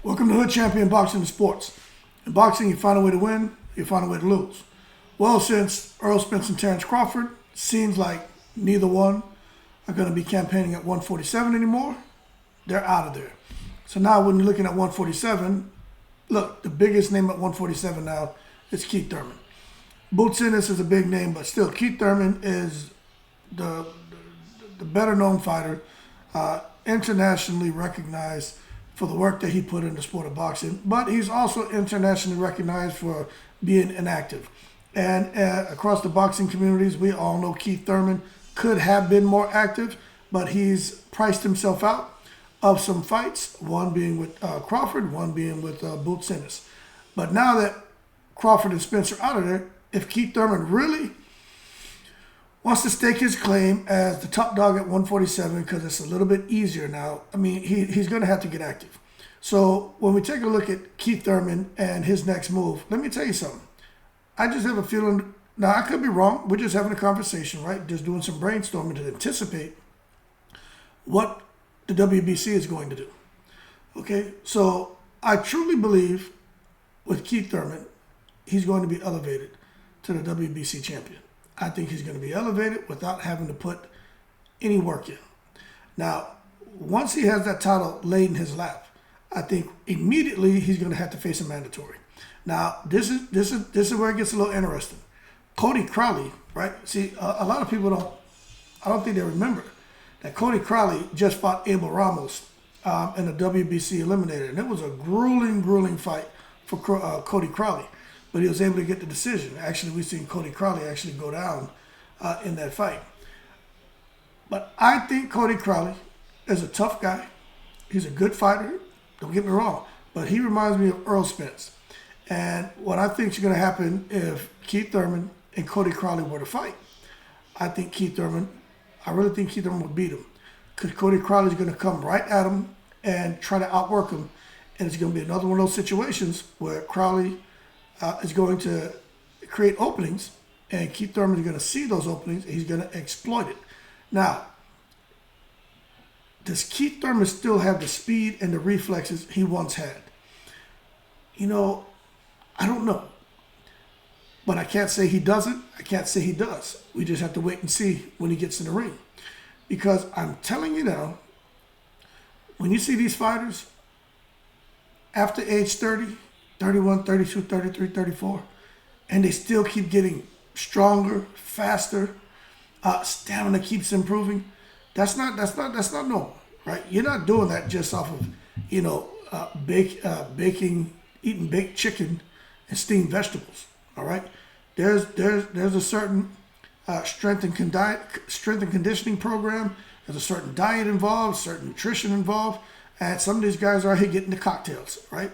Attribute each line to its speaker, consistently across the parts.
Speaker 1: Welcome to Hood Champion Boxing and Sports. In boxing, you find a way to win, you find a way to lose. Well, since Errol Spence and Terrence Crawford, seems like neither one are going to be campaigning at 147 anymore, they're out of there. So now when you're looking at 147, look, the biggest name at 147 now is Keith Thurman. Boots Ennis is a big name, but still, Keith Thurman is the better known fighter, internationally recognized for the work that he put in the sport of boxing, but he's also internationally recognized for being inactive. And across the boxing communities, we all know Keith Thurman could have been more active, but he's priced himself out of some fights, one being with Crawford, one being with Boots Ennis. But now that Crawford and Spence are out of there, if Keith Thurman really wants to stake his claim as the top dog at 147 because it's a little bit easier now, I mean, he's going to have to get active. So when we take a look at Keith Thurman and his next move, let me tell you something. I just have a feeling, now I could be wrong, we're just having a conversation, right? Just doing some brainstorming to anticipate what the WBC is going to do. Okay, so I truly believe with Keith Thurman, he's going to be elevated to the WBC champion. I think he's going to be elevated without having to put any work in. Now, once he has that title laid in his lap, I think immediately he's going to have to face a mandatory. Now, this is where it gets a little interesting. Cody Crowley, right? See, a lot of people I don't think they remember that Cody Crowley just fought Abel Ramos in a WBC eliminator, and it was a grueling fight for Cody Crowley. But he was able to get the decision. Actually, we've seen Cody Crowley actually go down in that fight. But I think Cody Crowley is a tough guy. He's a good fighter. Don't get me wrong. But he reminds me of Errol Spence. And what I think is going to happen if Keith Thurman and Cody Crowley were to fight, I really think Keith Thurman will beat him. Because Cody Crowley is going to come right at him and try to outwork him. And it's going to be another one of those situations where Crowley is going to create openings, and Keith Thurman is going to see those openings, and he's going to exploit it. Now, does Keith Thurman still have the speed and the reflexes he once had? You know, I don't know. But I can't say he doesn't. I can't say he does. We just have to wait and see when he gets in the ring. Because I'm telling you now, when you see these fighters, after age 30, 31, 32, 33, 34, and they still keep getting stronger, faster, stamina keeps improving. That's not normal, right? You're not doing that just off of, eating baked chicken and steamed vegetables. All right, there's a certain strength and conditioning program. There's a certain diet involved, certain nutrition involved, and some of these guys are here getting the cocktails, right?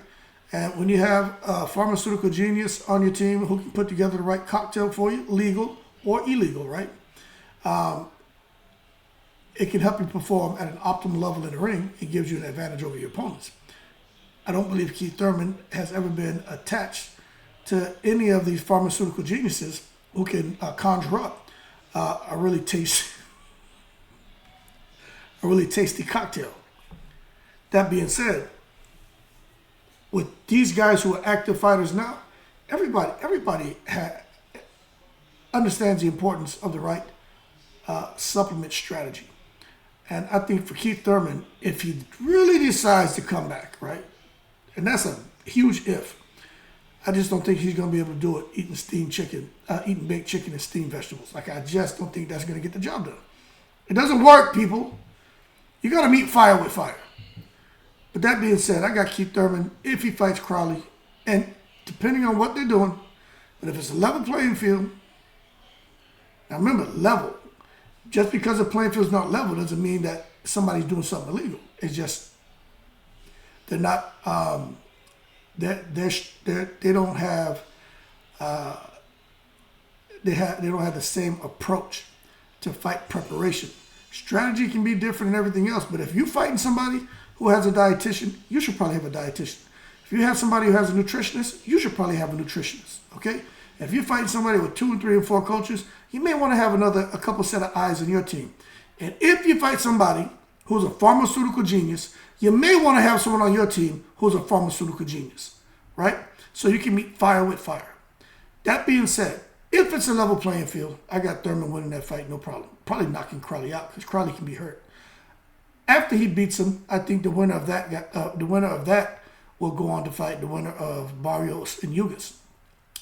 Speaker 1: And when you have a pharmaceutical genius on your team who can put together the right cocktail for you, legal or illegal, right? It can help you perform at an optimal level in the ring. It gives you an advantage over your opponents. I don't believe Keith Thurman has ever been attached to any of these pharmaceutical geniuses who can conjure up a really tasty cocktail. That being said, with these guys who are active fighters now, everybody understands the importance of the right supplement strategy. And I think for Keith Thurman, if he really decides to come back, right, and that's a huge if, I just don't think he's going to be able to do it eating eating baked chicken and steamed vegetables. Like, I just don't think that's going to get the job done. It doesn't work, people. You got to meet fire with fire. But that being said, I got Keith Thurman if he fights Crowley. And depending on what they're doing, but if it's a level playing field, now remember, level. Just because the playing field's not level doesn't mean that somebody's doing something illegal. It's just they're not. They don't have. They don't have the same approach to fight preparation. Strategy can be different and everything else, but if you're fighting somebody who has a dietitian, you should probably have a dietitian. If you have somebody who has a nutritionist, you should probably have a nutritionist, okay? And if you're fighting somebody with 2 and 3 and 4 coaches, you may want to have a couple set of eyes on your team. And if you fight somebody who's a pharmaceutical genius, You may want to have someone on your team who's a pharmaceutical genius, right? So you can meet fire with fire. That being said, if it's a level playing field, I got Thurman winning that fight, no problem. Probably knocking Crowley out because Crowley can be hurt. After he beats him, I think the winner of that will go on to fight the winner of Barrios and Yugas.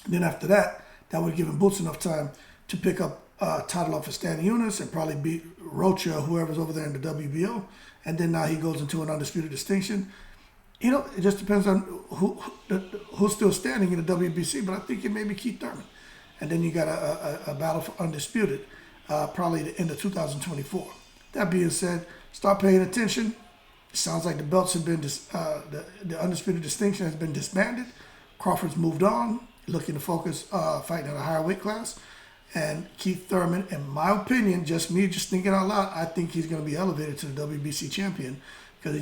Speaker 1: And then after that, that would give him Boots enough time to pick up title off of Stanley Eunice and probably beat Rocha or whoever's over there in the WBO. And then now he goes into an undisputed distinction. You know, it just depends on who's still standing in the WBC, but I think it may be Keith Thurman. And then you got a battle for undisputed, probably the end of 2024. That being said, start paying attention. It sounds like the belts have been, the undisputed distinction has been disbanded. Crawford's moved on, looking to focus fighting at a higher weight class. And Keith Thurman, in my opinion, just thinking out loud, I think he's going to be elevated to the WBC champion because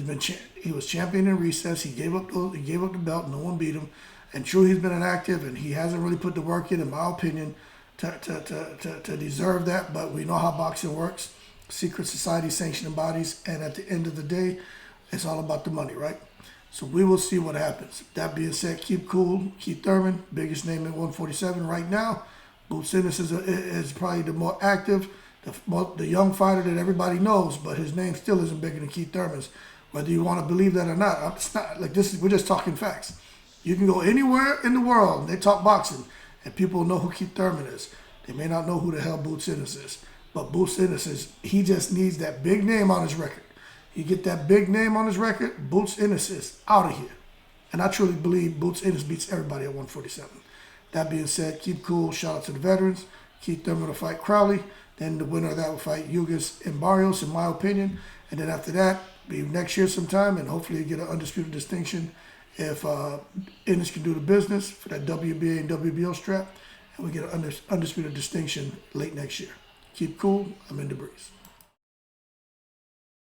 Speaker 1: he was champion in recess. He gave up the belt. No one beat him. And true, he's been inactive, and he hasn't really put the work in my opinion, to deserve that. But we know how boxing works. Secret society sanctioning bodies, and at the end of the day, it's all about the money, right? So we will see what happens. That being said, keep cool. Keith Thurman, biggest name at 147 right now. Boots Ennis is probably the more active, the young fighter that everybody knows, but his name still isn't bigger than Keith Thurman's. Whether you want to believe that or not, it's not like this. We're just talking facts. You can go anywhere in the world and they talk boxing, and people know who Keith Thurman is. They may not know who the hell Boots Ennis is, but Boots Ennis he just needs that big name on his record. You get that big name on his record, Boots Ennis is out of here. And I truly believe Boots Ennis beats everybody at 147. That being said, keep cool. Shout out to the veterans. Keith Thurman will fight Crowley. Then the winner of that will fight Yugas and Barrios, in my opinion. And then after that, be next year sometime, and hopefully get an undisputed distinction if Ennis can do the business for that WBA and WBO strap. And we get an undisputed distinction late next year. Keep cool. I'm in the breeze.